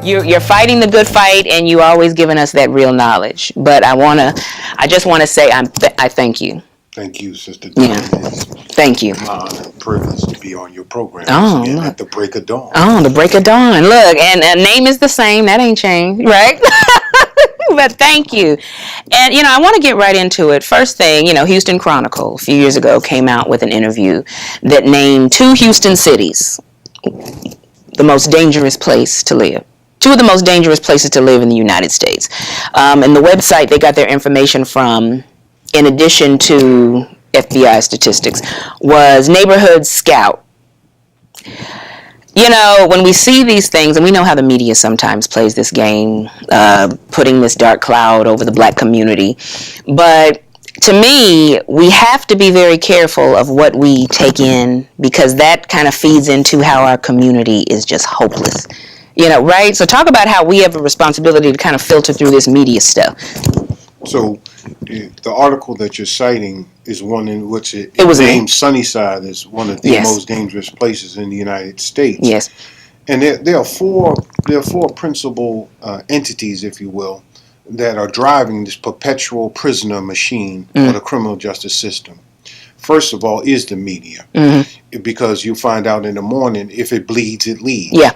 you're fighting the good fight, and you always giving us that real knowledge. But I just want to say I thank you. Thank you, Sister Yeah, Diane. It's thank you. my honor and privilege to be on your program once Oh, again look. at the break of dawn. Oh, the break of dawn. Look, and name is the same. That ain't changed, right? But thank you. And, I want to get right into it. First thing, Houston Chronicle a few years ago came out with an interview that named two Houston cities the most dangerous place to live. Two of the most dangerous places to live in the United States. And the website they got their information from, in addition to FBI statistics, was Neighborhood Scout. When we see these things, and we know how the media sometimes plays this game, putting this dark cloud over the black community, but to me, we have to be very careful of what we take in, because that kind of feeds into how our community is just hopeless. Right? So talk about how we have a responsibility to kind of filter through this media stuff. So, the article that you're citing is one in which it was named Sunnyside as one of the Yes. most dangerous places in the United States. Yes. And there are four principal entities, if you will, that are driving this perpetual prisoner machine of the criminal justice system. First of all is the media, because you find out in the morning, if it bleeds, it leads. Yeah.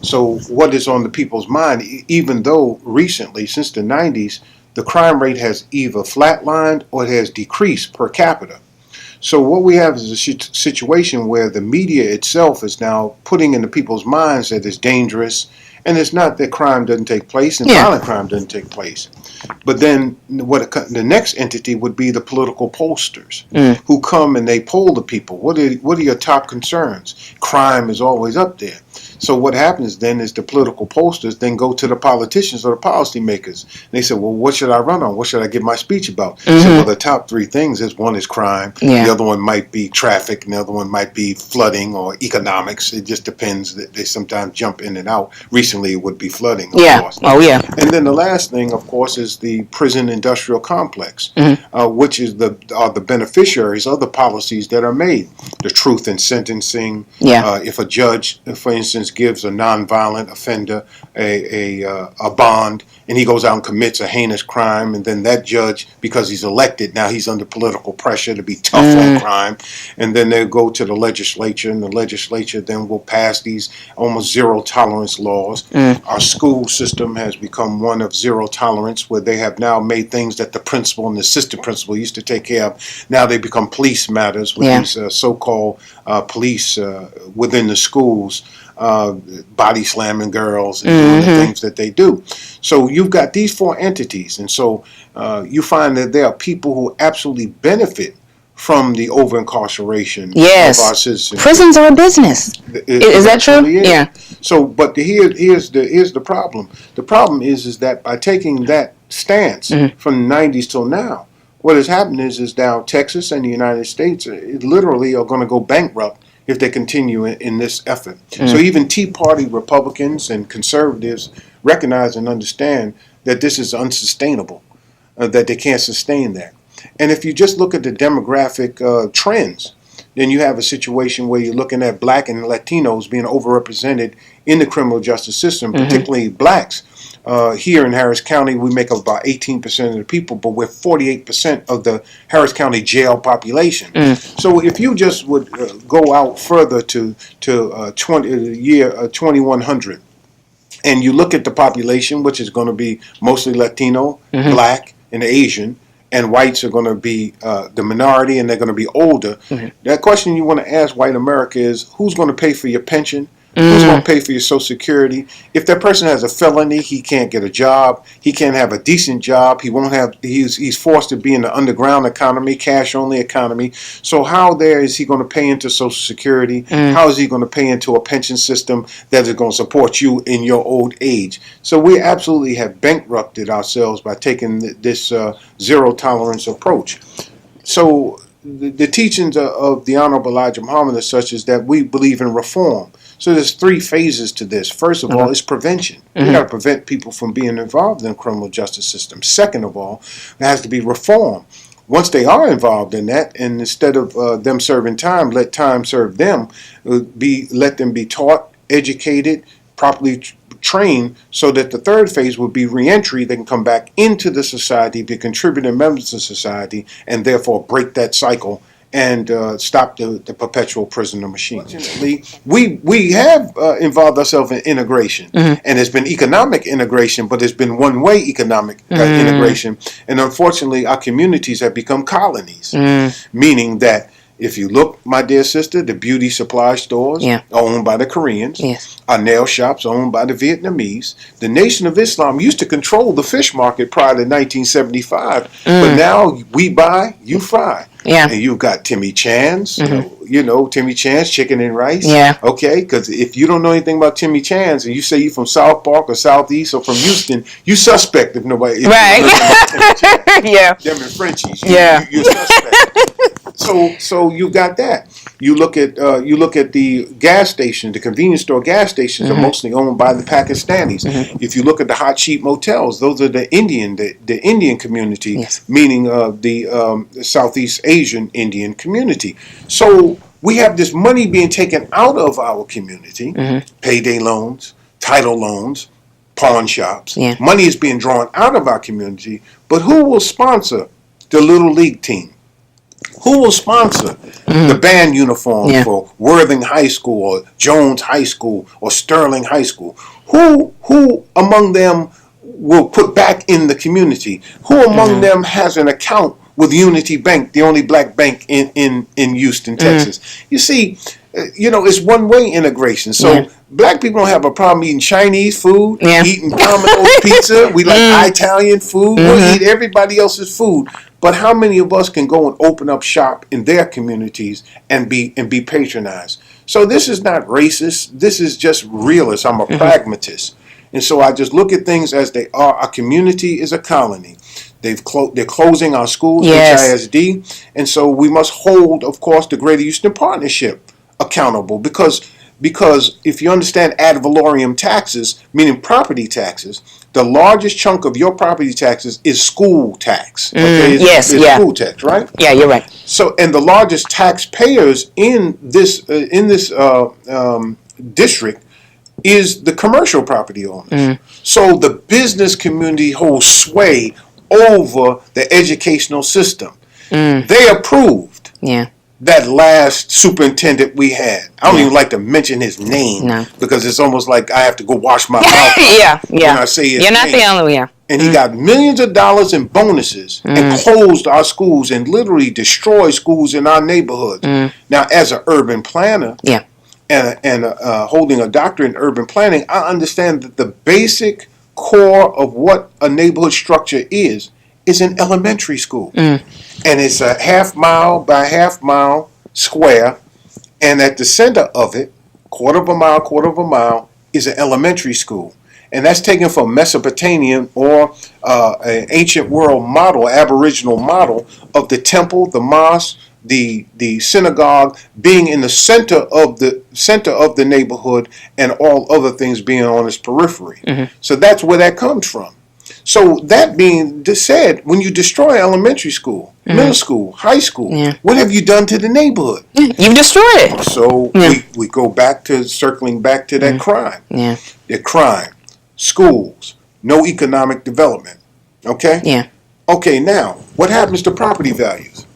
So what is on the people's mind, even though recently, since the 90s, the crime rate has either flatlined or it has decreased per capita. So what we have is a situation where the media itself is now putting into people's minds that it's dangerous, and it's not that crime doesn't take place and violent crime doesn't take place. But then the next entity would be the political pollsters who come and they poll the people. What are your top concerns? Crime is always up there. So what happens then is the political pollsters then go to the politicians or the policymakers. And they say, well, what should I run on? What should I give my speech about? So, well, the top three things is, one is crime. Yeah. The other one might be traffic. And the other one might be flooding or economics. It just depends. They sometimes jump in and out. Recently, it would be flooding, of course. Oh, yeah. And then the last thing, of course, is the prison industrial complex, which is are the beneficiaries of the policies that are made. The truth in sentencing. Yeah. If a judge, for instance, gives a nonviolent offender a bond, and he goes out and commits a heinous crime, and then that judge, because he's elected, now he's under political pressure to be tough on crime, and then they go to the legislature, and the legislature then will pass these almost zero tolerance laws. Our school system has become one of zero tolerance, where they have now made things that the principal and the assistant principal used to take care of. Now they become police matters with these so-called police within the schools, body slamming girls and doing the things that they do. So you've got these four entities, and so you find that there are people who absolutely benefit from the over-incarceration of our citizens. Prisons are a business. Is that true? Is. Yeah. So, but here's the problem. The problem is that by taking that stance from the 90s till now, what has happened is now Texas and the United States literally are going to go bankrupt if they continue in this effort. So even Tea Party Republicans and conservatives recognize and understand that this is unsustainable, that they can't sustain that. And if you just look at the demographic trends, then you have a situation where you're looking at black and Latinos being overrepresented in the criminal justice system, particularly blacks. Here in Harris County, we make up about 18% of the people, but we're 48% of the Harris County jail population. So if you just would go out further to 2100, and you look at the population, which is going to be mostly Latino, black, and Asian, and whites are going to be the minority, and they're going to be older. That question you want to ask white America is, who's going to pay for your pension? Who's going to pay for your Social Security? If that person has a felony, he can't get a job. He can't have a decent job. He won't have. He's forced to be in the underground economy, cash only economy. So how there is he going to pay into Social Security? How is he going to pay into a pension system that is going to support you in your old age? So we absolutely have bankrupted ourselves by taking this zero tolerance approach. So the teachings of the Honorable Elijah Muhammad are such as that we believe in reform. So there's three phases to this. First of all, it's prevention. We got to prevent people from being involved in the criminal justice system. Second of all, there has to be reform. Once they are involved in that, and instead of them serving time, let time serve them. Let them be taught, educated, properly train so that the third phase would be reentry. They can come back into the society, be contributing members of society, and therefore break that cycle and stop the perpetual prisoner machine. Fortunately, we have involved ourselves in integration, and there's been economic integration, but there's been one-way economic integration, and unfortunately, our communities have become colonies, meaning that if you look, my dear sister, the beauty supply stores are owned by the Koreans. Yes. Our nail shops are owned by the Vietnamese. The Nation of Islam used to control the fish market prior to 1975, but now we buy, you fry. Yeah. And you've got Timmy Chan's, Timmy Chan's chicken and rice. Yeah. Okay, because if you don't know anything about Timmy Chan's and you say you're from South Park or Southeast or from Houston, you suspect if nobody. Right. Yeah. Them and Frenchies. Yeah. You're suspect. So you got that. You look at the gas stations, the convenience store gas stations are mostly owned by the Pakistanis. If you look at the hot sheet motels, those are the Indian community, meaning the Southeast Asian Indian community. So we have this money being taken out of our community, payday loans, title loans, pawn shops. Yeah. Money is being drawn out of our community, but who will sponsor the Little League team? Who will sponsor the band uniform for Worthing High School or Jones High School or Sterling High School? Who among them will put back in the community? Who among them has an account with Unity Bank, the only black bank in Houston, Texas? You see, it's one-way integration. So black people don't have a problem eating Chinese food, eating Domino's pizza. We like Italian food. We'll eat everybody else's food. But how many of us can go and open up shop in their communities and be patronized? So this is not racist. This is just realist. I'm a pragmatist. And so I just look at things as they are. Our community is a colony. They're closing our schools, HISD. And so we must hold, of course, the Greater Houston Partnership accountable because if you understand ad valorem taxes, meaning property taxes, the largest chunk of your property taxes is school tax. Okay? It's school tax, right? Yeah, you're right. So, and the largest taxpayers in this district is the commercial property owners. So the business community holds sway over the educational system. They approved that last superintendent we had. I don't even like to mention his name because it's almost like I have to go wash my mouth when I say his name. You're not the only one. And he got millions of dollars in bonuses and closed our schools and literally destroyed schools in our neighborhoods. Now, as an urban planner and holding a doctorate in urban planning, I understand that the basic core of what a neighborhood structure is an elementary school. And it's a half mile by half mile square. And at the center of it, quarter of a mile, is an elementary school. And that's taken from Mesopotamian or an ancient world model, aboriginal model of the temple, the mosque, the synagogue being in the center of the neighborhood and all other things being on its periphery. So that's where that comes from. So that being said, when you destroy elementary school, middle school, high school, what have you done to the neighborhood? You've destroyed it. So we go back to circling back to that crime. The crime, schools, no economic development. Okay? Okay, now, what happens to property values?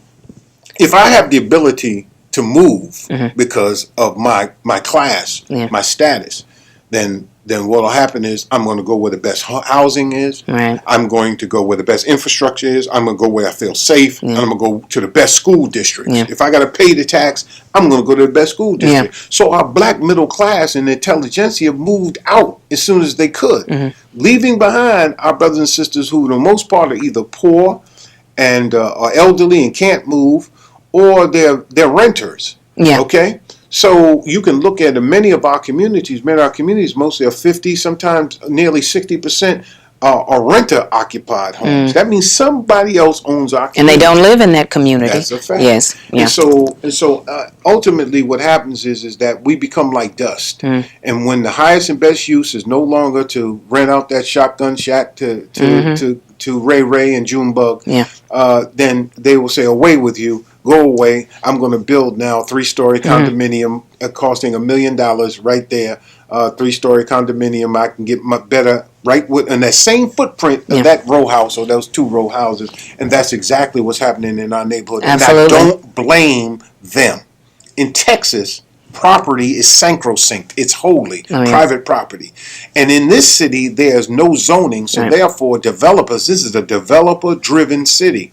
If I have the ability to move because of my class, my status, then what will happen is I'm going to go where the best housing is. I'm going to go where the best infrastructure is. I'm going to go where I feel safe. And I'm going to go to the best school districts. If I got to pay the tax, I'm going to go to the best school district. So our black middle class and intelligentsia moved out as soon as they could, leaving behind our brothers and sisters who, for the most part, are either poor and are elderly and can't move, or they're renters. Okay? So you can look at many of our communities, mostly are 50, sometimes nearly 60% are renter-occupied homes. That means somebody else owns our community. And they don't live in that community. That's a fact. Yes. And so ultimately what happens is that we become like dust. And when the highest and best use is no longer to rent out that shotgun shack to Ray and Junebug, then they will say, away with you. Go away. I'm going to build now 3-story condominium costing $1 million right there 3-story condominium. I can get my better right with in that same footprint of that row house or those 2 row houses, and that's exactly what's happening in our neighborhood. Absolutely. And I don't blame them. In Texas, property is sacrosanct. It's holy, private property. And in this city, there's no zoning, so therefore developers, this is a developer-driven city.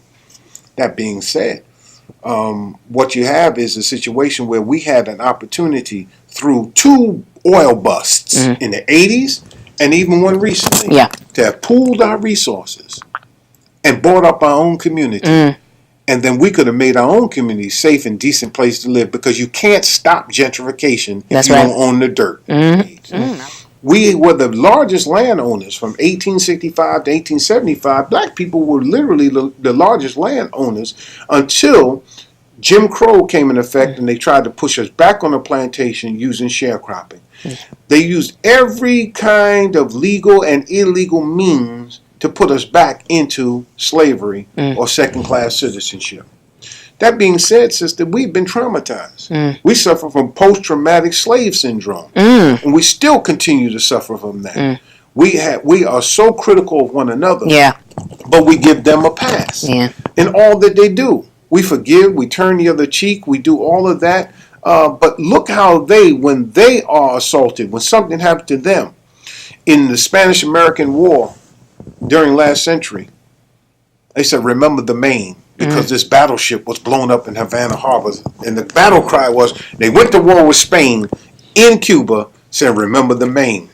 That being said, what you have is a situation where we had an opportunity through 2 oil busts in the 80s and even one recently to have pooled our resources and bought up our own community. And then we could have made our own community safe and decent place to live, because you can't stop gentrification if you don't own the dirt. We were the largest landowners from 1865 to 1875. Black people were literally the largest landowners until Jim Crow came in effect, and they tried to push us back on the plantation using sharecropping. They used every kind of legal and illegal means to put us back into slavery or second-class citizenship. That being said, sister, we've been traumatized. We suffer from post-traumatic slave syndrome, and we still continue to suffer from that. We are so critical of one another, but we give them a pass in all that they do. We forgive, we turn the other cheek, we do all of that. But look how when they are assaulted, when something happened to them in the Spanish-American War during last century, they said, remember the Maine, because this battleship was blown up in Havana Harbor. And the battle cry was, they went to war with Spain in Cuba, said, remember the Maine.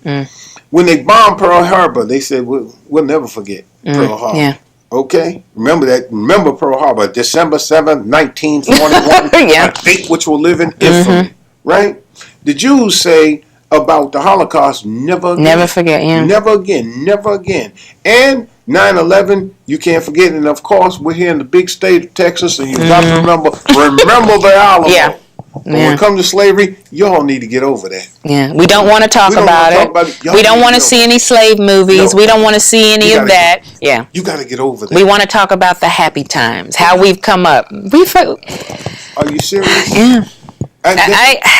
When they bombed Pearl Harbor, they said, we'll never forget Pearl Harbor. Okay? Remember that. Remember Pearl Harbor, December 7th, 1941, a date which will live in infamy. Right? The Jews say about the Holocaust, never again. Never forget, Never again, never again. And 9/11, you can't forget. And of course, we're here in the big state of Texas, and you got to remember the Alamo. When it comes to slavery, y'all need to get over that. We don't want to talk about it. We don't want to see any slave movies. We don't want to see any of that. You got to get over that. We want to talk about the happy times, how we've come up. Are you serious? Yeah.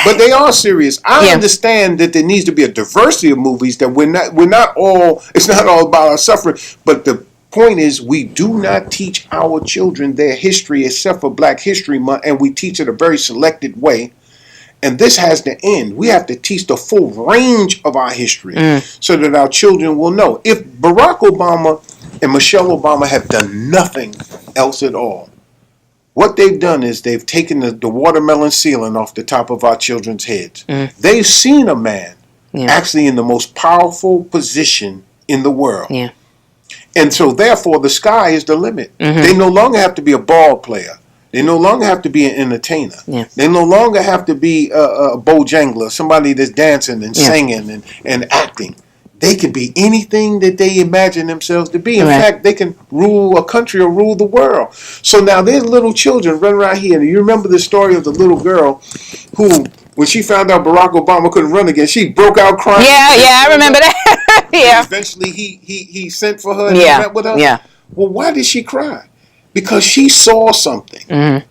But they are serious. I understand that there needs to be a diversity of movies, that we're not all, it's not all about our suffering, but the point is, we do not teach our children their history except for Black History Month, and we teach it a very selected way. And this has to end. We have to teach the full range of our history so that our children will know. If Barack Obama and Michelle Obama have done nothing else at all, what they've done is they've taken the watermelon ceiling off the top of our children's heads. They've seen a man actually in the most powerful position in the world. And so, therefore, the sky is the limit. They no longer have to be a ball player. They no longer have to be an entertainer. They no longer have to be a bojangler, somebody that's dancing and singing and acting. They can be anything that they imagine themselves to be. In fact, they can rule a country or rule the world. So now there's little children running around here. And you remember the story of the little girl who, when she found out Barack Obama couldn't run again, she broke out crying. I remember that. Eventually, he sent for her and met with her. Well, why did she cry? Because she saw something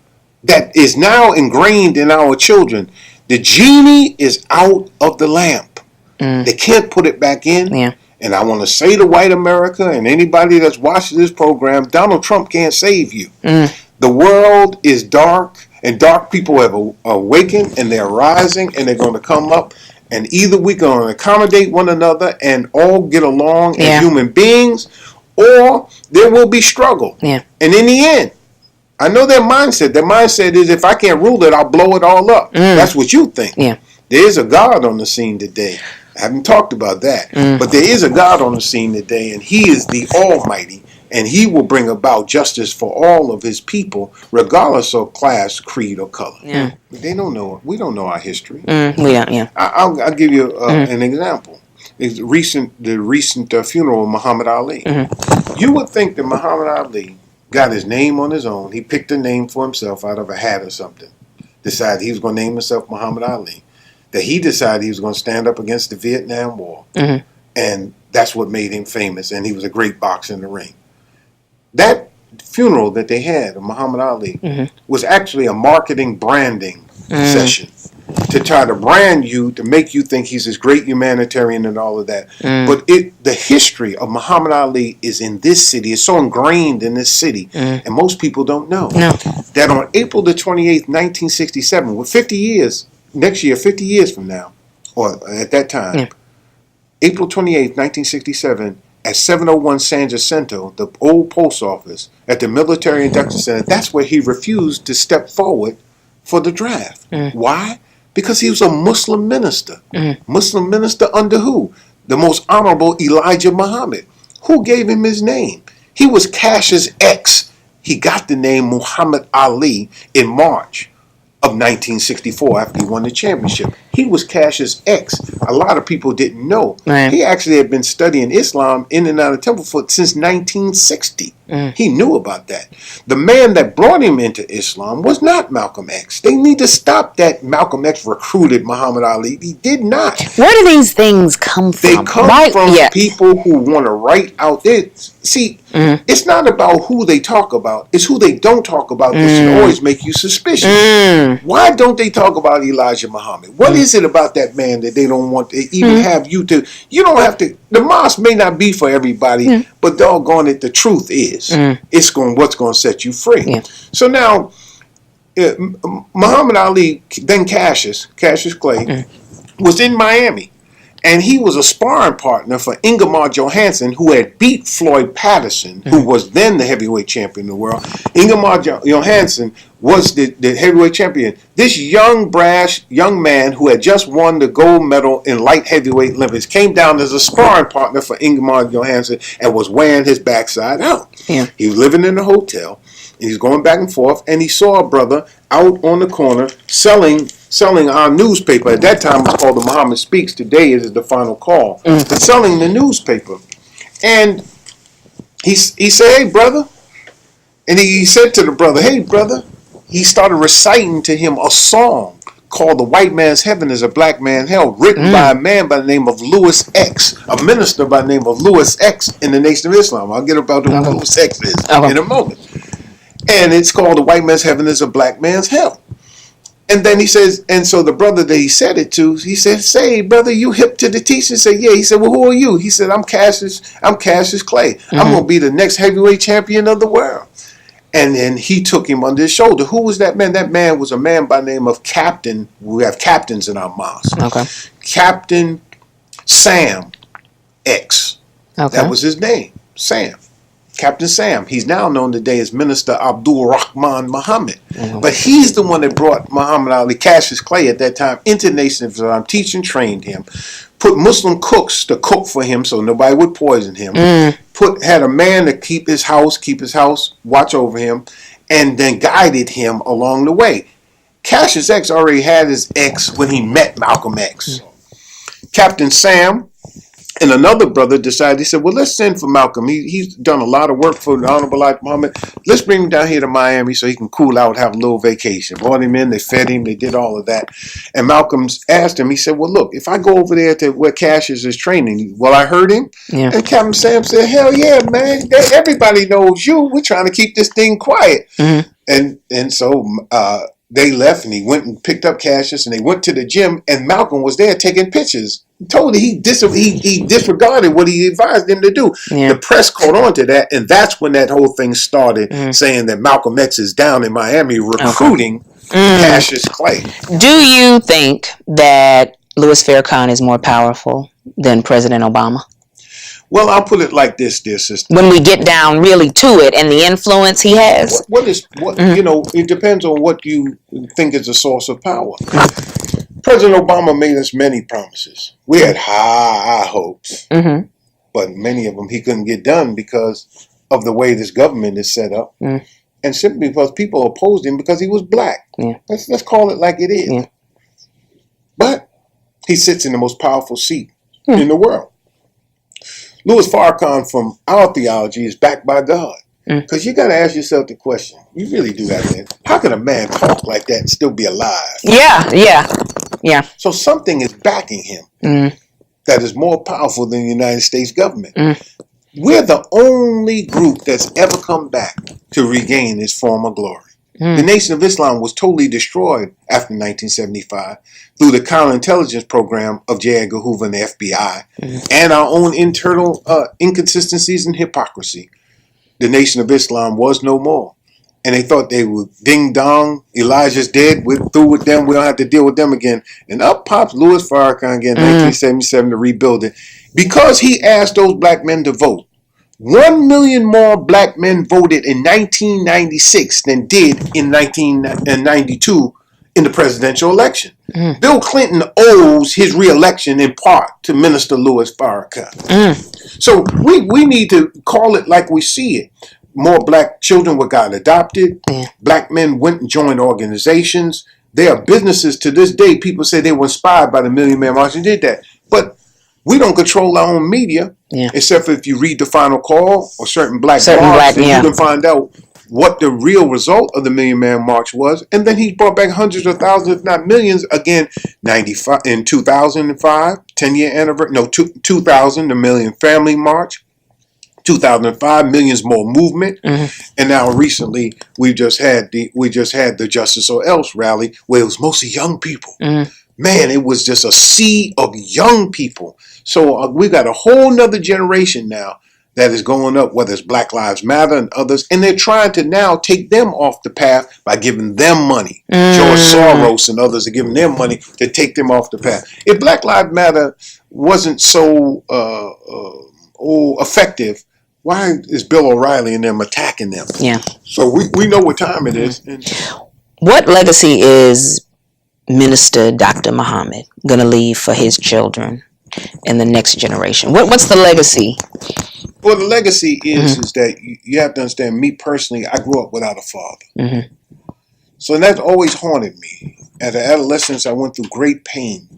that is now ingrained in our children. The genie is out of the lamp. They can't put it back in. And I want to say to white America and anybody that's watching this program, Donald Trump can't save you. The world is dark, and dark people have awakened, and they're rising, and they're going to come up. And either we're going to accommodate one another and all get along as human beings, or there will be struggle. And in the end, I know their mindset. Their mindset is, if I can't rule it, I'll blow it all up. That's what you think. There is a God on the scene today. I haven't talked about that. But there is a God on the scene today, and He is the Almighty, and He will bring about justice for all of His people, regardless of class, creed, or color. But they don't know. We don't know our history. We don't. I'll give you an example. The recent funeral of Muhammad Ali. You would think that Muhammad Ali got his name on his own. He picked a name for himself out of a hat or something. Decided he was going to name himself Muhammad Ali. That he decided he was going to stand up against the Vietnam War. And that's what made him famous. And he was a great boxer in the ring. That funeral that they had of Muhammad Ali was actually a marketing branding session. to try to brand you, to make you think he's this great humanitarian and all of that. But the history of Muhammad Ali is in this city. It's so ingrained in this city, and most people don't know that on April the 28th, 1967, with 50 years, next year, 50 years from now, or at that time, April 28th, 1967, at 701 San Jacinto, the old post office, at the Military Induction Center, that's where he refused to step forward for the draft. Why? Because he was a Muslim minister. Muslim minister under who? The most honorable Elijah Muhammad. Who gave him his name? He was Cash's ex. He got the name Muhammad Ali in March of 1964 after he won the championship. He was Cash's ex. A lot of people didn't know. Right. He actually had been studying Islam in and out of temple since 1960. He knew about that. The man that brought him into Islam was not Malcolm X. They need to stop that. Malcolm X recruited Muhammad Ali. He did not. Where do these things come from? They come from people who want to write out there. See, it's not about who they talk about. It's who they don't talk about that should always make you suspicious. Why don't they talk about Elijah Muhammad? What is it about that man that they don't want to even have you to? You don't have to. The mosque may not be for everybody, but doggone it, the truth is, it's what's going to set you free. So now, Muhammad Ali, then Cassius Clay, was in Miami. And he was a sparring partner for Ingemar Johansson, who had beat Floyd Patterson, who was then the heavyweight champion of the world. Ingemar Johansson was the heavyweight champion. This young, brash, young man who had just won the gold medal in light heavyweight Olympics came down as a sparring partner for Ingemar Johansson and was wearing his backside out. He was living in a hotel, and he's going back and forth, and he saw a brother out on the corner selling our newspaper. At that time, it was called the Muhammad Speaks. Today is the Final Call. But selling the newspaper. And he said, hey, brother. And he said to the brother, hey, brother. He started reciting to him a song called The White Man's Heaven is a Black Man's Hell, written by a man by the name of Louis X, a minister by the name of Louis X in the Nation of Islam. I'll get about who Louis X is in a moment. And it's called The White Man's Heaven is a Black Man's Hell. And then he says, and so the brother that he said it to, he said, say, brother, you hip to the teaching? He said, yeah. He said, well, who are you? He said, I'm Cassius Clay. I'm going to be the next heavyweight champion of the world. And then he took him under his shoulder. Who was that man? That man was a man by the name of Captain. We have captains in our mosque. Okay. Captain Sam X. Okay. That was his name, Sam. Captain Sam. He's now known today as Minister Abdul Rahman Muhammad. But he's the one that brought Muhammad Ali, Cassius Clay at that time, into the Nation of Islam, teaching, trained him, put Muslim cooks to cook for him so nobody would poison him, had a man to keep his house, watch over him, and then guided him along the way. Cassius X already had his X when he met Malcolm X. Captain Sam and another brother decided, he said, well, let's send for Malcolm. He's done a lot of work for the Honorable Elijah Muhammad. Let's bring him down here to Miami so he can cool out, have a little vacation. Brought him in, they fed him, they did all of that. And Malcolm asked him, he said, well, look, if I go over there to where Cassius is training, will I hurt him? Yeah. And Captain Sam said, hell yeah, man. Everybody knows you. We're trying to keep this thing quiet. And so they left, and he went and picked up Cassius, and they went to the gym, and Malcolm was there taking pictures. Totally, he disregarded what he advised him to do. Yeah. The press caught on to that, and that's when that whole thing started, saying that Malcolm X is down in Miami recruiting Cassius Clay. Do you think that Louis Farrakhan is more powerful than President Obama? Well, I'll put it like this, dear sister. When we get down really to it and the influence he has? You know, it depends on what you think is the source of power. President Obama made us many promises. We had high hopes, but many of them he couldn't get done because of the way this government is set up, and simply because people opposed him because he was black. Yeah. Let's call it like it is. Yeah. But he sits in the most powerful seat in the world. Louis Farrakhan, from our theology, is backed by God. Because you got to ask yourself the question. You really do have to. How can a man talk like that and still be alive? Yeah. So something is backing him that is more powerful than the United States government. We're the only group that's ever come back to regain its former glory. The Nation of Islam was totally destroyed after 1975 through the counterintelligence program of J. Edgar Hoover and the FBI and our own internal inconsistencies and hypocrisy. The Nation of Islam was no more. And they thought they were ding dong, Elijah's dead, we're through with them, we don't have to deal with them again. And up pops Louis Farrakhan again in 1977 to rebuild it. Because he asked those black men to vote. 1 million more black men voted in 1996 than did in 1992 in the presidential election. Bill Clinton owes his reelection in part to Minister Louis Farrakhan. So we need to call it like we see it. More black children were got adopted. Black men went and joined organizations. There are businesses to this day. People say they were inspired by the Million Man March and did that. But we don't control our own media, except for if you read the Final Call or certain black blogs, you can find out what the real result of the Million Man March was. And then he brought back hundreds of thousands, if not millions, again, 95 in 2005, 10-year anniversary, no, 2000, the Million Family March, 2005, Millions More Movement, and now recently we just had the Justice or Else rally where it was mostly young people. Man, it was just a sea of young people. So we got a whole nother generation now that is going up, whether it's Black Lives Matter and others, and they're trying to now take them off the path by giving them money. George Soros and others are giving them money to take them off the path. If Black Lives Matter wasn't so effective, why is Bill O'Reilly and them attacking them? Yeah. So we know what time it is. What legacy is Minister Dr. Muhammad going to leave for his children and the next generation? What's the legacy? Well, the legacy is that you have to understand, me personally, I grew up without a father. So that's always haunted me. As an adolescence, I went through great pain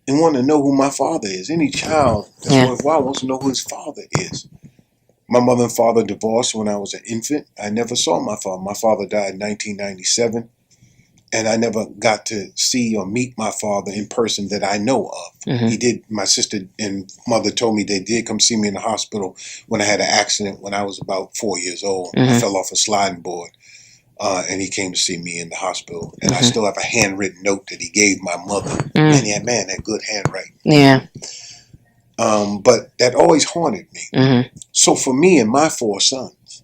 and wanted to know who my father is. Any child that's worthwhile wants to know who his father is. My mother and father divorced when I was an infant. I never saw my father. My father died in 1997. And I never got to see or meet my father in person that I know of. He did. My sister and mother told me they did come see me in the hospital when I had an accident when I was about 4 years old. I fell off a sliding board. And he came to see me in the hospital. And I still have a handwritten note that he gave my mother. And yeah, man, that good handwriting. Yeah. But that always haunted me. So for me and my 4 sons,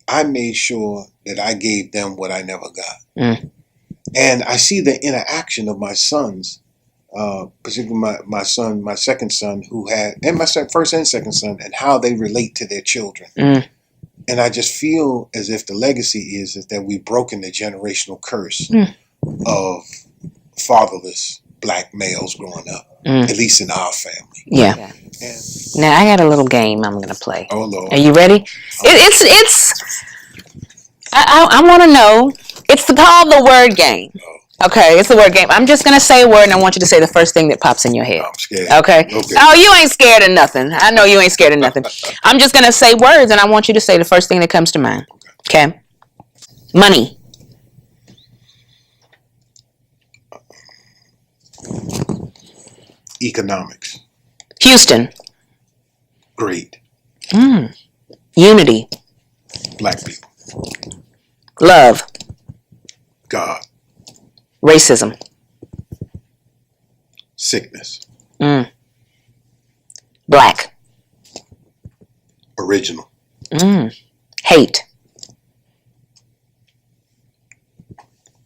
I made sure that I gave them what I never got. And I see the interaction of my sons, particularly my second son, and my first and second son, and how they relate to their children. And I just feel as if the legacy is that we've broken the generational curse of fatherless black males growing up, at least in our family. Yeah. And now I got a little game I'm gonna play. Oh Lord. Are you ready? I want to know. It's called the word game. Okay, it's the word game. I'm just gonna say a word, and I want you to say the first thing that pops in your head. I'm scared. Okay. Oh, you ain't scared of nothing. I know you ain't scared of nothing. I'm just gonna say words, and I want you to say the first thing that comes to mind. Okay. Money. Economics. Houston. Great. Unity. Black people. Love. God. Racism. Sickness. Black. Original. Hate.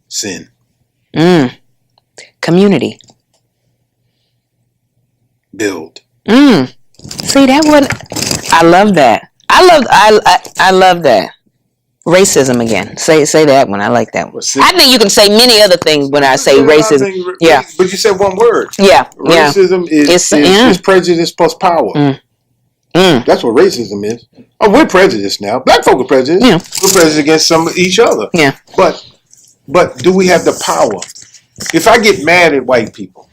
Sin. Community. Build. See that one? I love that. I love that. Racism again. Say that one. I like that one. I think you can say many other things when I say racism. Yeah. But you said one word. Yeah. Racism is prejudice plus power. That's what racism is. Oh, we're prejudiced now. Black folk are prejudiced. Yeah. We're prejudiced against each other. Yeah. But do we have the power? If I get mad at white people,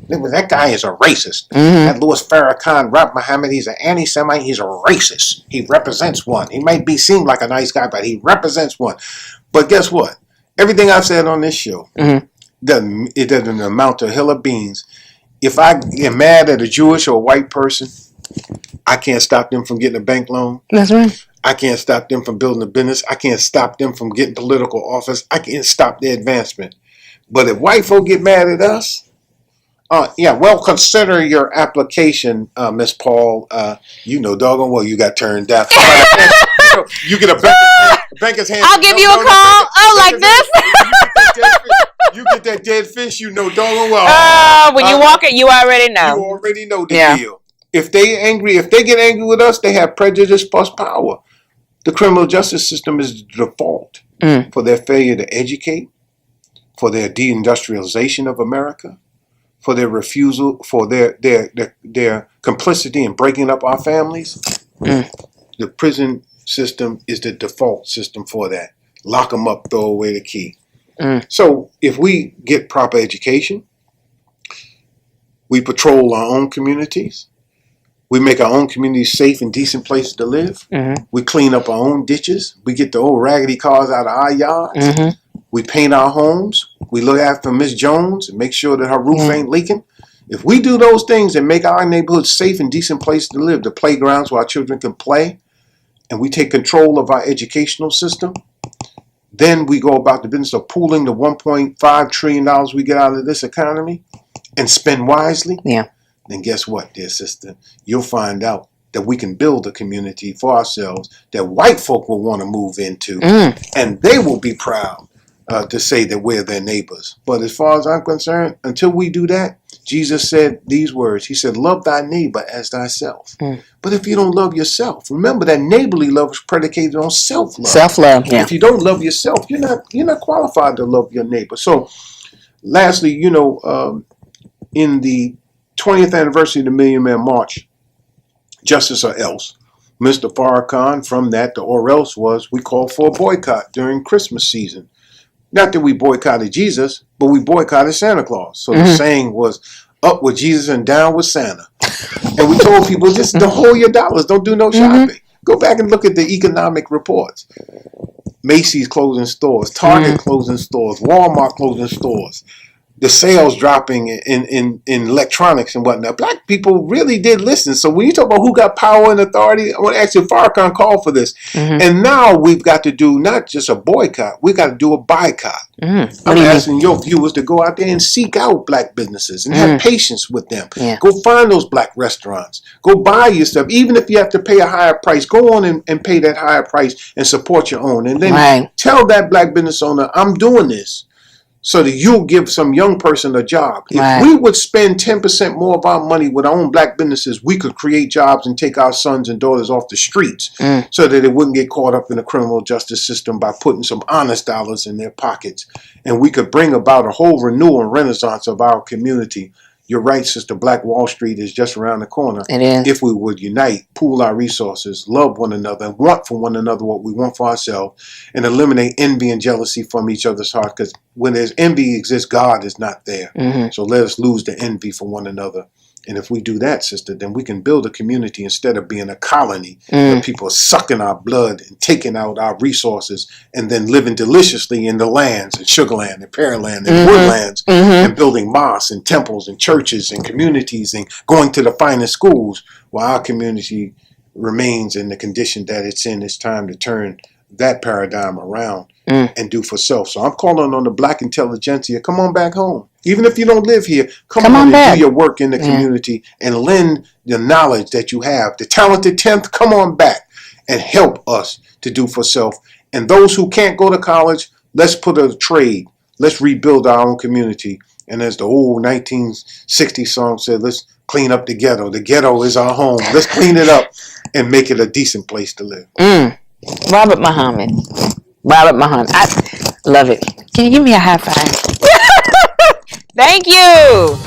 that guy is a racist. That Louis Farrakhan, Rob Muhammad, he's an anti-Semite. He's a racist. He represents one. He might seem like a nice guy, but he represents one. But guess what? Everything I've said on this show doesn't amount to a hill of beans. If I get mad at a Jewish or a white person, I can't stop them from getting a bank loan. That's right. I can't stop them from building a business. I can't stop them from getting political office. I can't stop their advancement. But if white folk get mad at us, consider your application, Miss Paul. Doggone well you got turned down. You get a banker's hand. I'll give you a call. Like this. You get that dead fish, doggone well. When you walk it, you already know. You already know the deal. If they get angry with us, they have prejudice plus power. The criminal justice system is the default for their failure to educate, for their deindustrialization of America, for their refusal, for their complicity in breaking up our families. The prison system is the default system for that. Lock them up, throw away the key. So if we get proper education, we patrol our own communities, we make our own communities safe and decent places to live, we clean up our own ditches, we get the old raggedy cars out of our yards, we paint our homes, we look after Miss Jones and make sure that her roof ain't leaking. If we do those things and make our neighborhoods safe and decent places to live, the playgrounds where our children can play, and we take control of our educational system, then we go about the business of pooling the $1.5 trillion we get out of this economy and spend wisely. Then guess what, dear sister? You'll find out that we can build a community for ourselves that white folk will want to move into, and they will be proud to say that we're their neighbors. But as far as I'm concerned, until we do that, Jesus said these words. He said, love thy neighbor as thyself. But if you don't love yourself, remember that neighborly love is predicated on self-love. Self-love, yeah. If you don't love yourself, you're not qualified to love your neighbor. So, lastly, in the 20th anniversary of the Million Man March, Justice or Else, Mr. Farrakhan, from that, the or else was, we called for a boycott during Christmas season. Not that we boycotted Jesus, but we boycotted Santa Claus. So the saying was, up with Jesus and down with Santa. And we told people, just don't hold your dollars. Don't do no shopping. Go back and look at the economic reports. Macy's closing stores, Target closing stores, Walmart closing stores. The sales dropping in electronics and whatnot. Black people really did listen. So when you talk about who got power and authority, I want to ask you, Farrakhan called for this. And now we've got to do not just a boycott, we've got to do a boycott. I'm asking your viewers to go out there and seek out black businesses and have patience with them. Go find those black restaurants. Go buy your stuff. Even if you have to pay a higher price, go on and pay that higher price and support your own. And then tell that black business owner, I'm doing this, so that you'll give some young person a job. If we would spend 10% more of our money with our own black businesses, we could create jobs and take our sons and daughters off the streets so that it wouldn't get caught up in the criminal justice system by putting some honest dollars in their pockets. And we could bring about a whole renewal and renaissance of our community. You're right, Sister. Black Wall Street is just around the corner. It is. If we would unite, pool our resources, love one another, and want for one another what we want for ourselves, and eliminate envy and jealousy from each other's heart. Because when there's envy exists, God is not there. So let us lose the envy for one another. And if we do that, sister, then we can build a community instead of being a colony where people are sucking our blood and taking out our resources and then living deliciously in the lands and Sugarland and Pearland and Woodlands and building mosques and temples and churches and communities and going to the finest schools while our community remains in the condition that it's in. It's time to turn that paradigm around and do for self. So I'm calling on the black intelligentsia. Come on back home. Even if you don't live here, come on and back. Do your work in the community and lend the knowledge that you have. The talented 10th, come on back and help us to do for self. And those who can't go to college, let's put a trade. Let's rebuild our own community. And as the old 1960 song said, let's clean up the ghetto. The ghetto is our home. Let's clean it up and make it a decent place to live. Robert Muhammad. I love it. Can you give me a high five? Thank you.